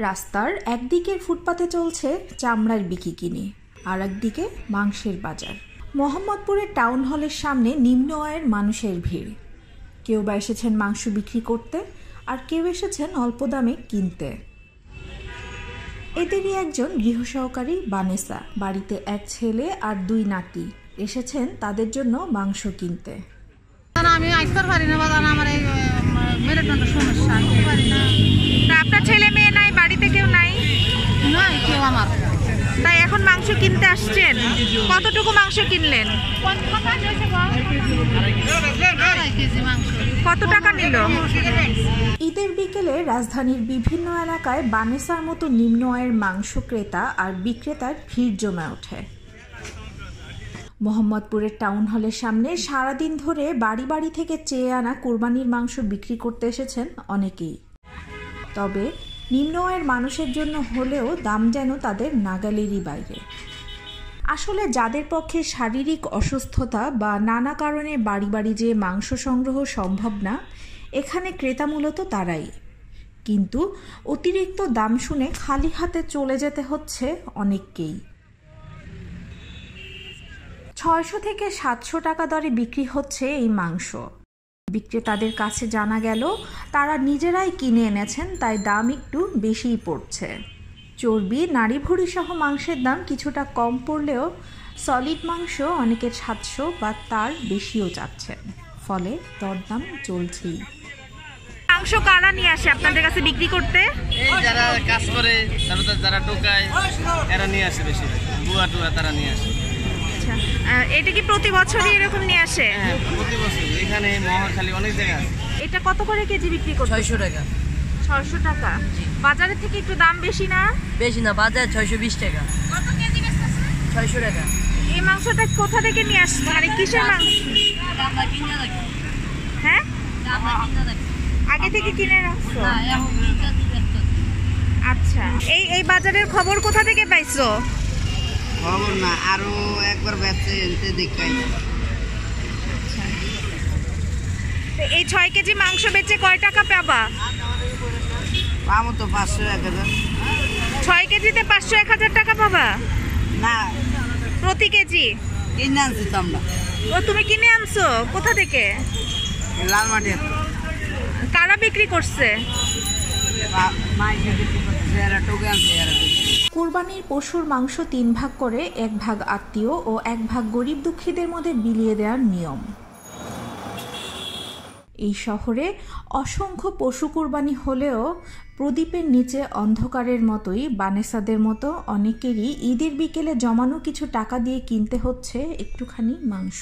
রাস্তার একদিকের ফুটপাতে চলছে চামড়ার বিকিকিনি, আর একদিকে মাংসের বাজার। মোহাম্মদপুরের টাউন হলের সামনে নিম্ন আয়ের মানুষের ভিড়। কেউ বা এসেছেন মাংস বিক্রি করতে, আর কেউ এসেছেন অল্প দামে কিনতে। এদেরই একজন গৃহসহকারী বানেসা। বাড়িতে এক ছেলে আর দুই নাতি, এসেছেন তাদের জন্য মাংস কিনতে। আমি আসতে পারি না, আমার এই মেরুদণ্ড সমস্যা, আসতে পারি না। তা আপনার ছেলে মেয়ে নাই, বাড়িতে কেউ নাই? নয় কেউ আমার। তাই এখন মাংস কিনতে আসছেন? কতটুকু মাংস কিনলেন? কত টাকা নিল? ঈদের বিকেলে রাজধানীর বিভিন্ন এলাকায় বানেসার মতো নিম্ন আয়ের মাংস ক্রেতা আর বিক্রেতার ভিড় জমে ওঠে। মোহাম্মদপুরের টাউন হলের সামনে সারাদিন ধরে বাড়ি বাড়ি থেকে চেয়ে আনা কোরবানির মাংস বিক্রি করতে এসেছেন অনেকেই। তবে নিম্ন আয়ের মানুষের জন্য হলেও দাম যেন তাদের নাগালেরই বাইরে। আসলে যাদের পক্ষে শারীরিক অসুস্থতা বা নানা কারণে বাড়ি বাড়ি যেয়ে মাংস সংগ্রহ সম্ভব না, এখানে ক্রেতা মূলত তারাই। কিন্তু অতিরিক্ত দাম শুনে খালি হাতে চলে যেতে হচ্ছে অনেককেই। 600 থেকে 700 টাকা দরে বিক্রি হচ্ছে এই মাংস। বিক্রেতাদের কাছে জানা গেল তারা নিজেরাই কিনে এনেছেন, তাই দাম একটু বেশিই পড়ছে। চর্বি, নাড়ি ভুঁড়ি সহ মাংসের দাম কিছুটা কম পড়লেও সলিড মাংস অনেকে 700 বা তার বেশিও চাচ্ছেন, ফলে দরদাম চলছেই। মাংস কারা নিয়ে আসে আপনাদের কাছে বিক্রি করতে? যারা কাজ করে, যারা টোকায়, এরা নিয়ে আসে বেশি। বুয়া টুয়া তারা নিয়ে আসে। আচ্ছা, এটা কি প্রতি বছরই এরকম নিয়ে আসে? হ্যাঁ, প্রতি বছর। এখানে মহাখালী অনেক জায়গা আছে। এটা কত করে কেজি বিক্রি করতে? 600 টাকা। 600 টাকা? বাজারের থেকে একটু দাম বেশি না? বেশি না, বাজার 620 টাকা। কত কেজি বেচতেছে? 600 টাকা। এই মাংসটা কোথা থেকে নিয়ে আসছে? মানে কিসের মাংস? হ্যাঁ, আগে থেকে কিনে রাখছো? আচ্ছা, এই বাজারের খবর কোথা থেকে পাইছো? খবর না, আরো একবার বেচে এনতে দেখাই। এই 6 কেজি মাংস বেচে কয় টাকা পাবা? পাবো তো 500-1000। 6 কেজিতে 500-1000 টাকা পাবা? না, প্রতি কেজি কিনে আনছি তো আমরা। ও, তুমি কিনে আনছো? কোথা থেকে? লালমাটিয়া। কারা বিক্রি করছে? কুরবানির পশুর মাংস 3 ভাগ করে 1 ভাগ আত্মীয় ও 1 ভাগ গরিব দুঃখীদের মধ্যে বিলিয়ে দেওয়ার নিয়ম। এই শহরে অসংখ্য পশু কুরবানি হলেও প্রদীপের নিচে অন্ধকারের মতোই বানেসাদের মতো অনেকেরই ঈদের বিকেলে জমানো কিছু টাকা দিয়ে কিনতে হচ্ছে একটুখানি মাংস।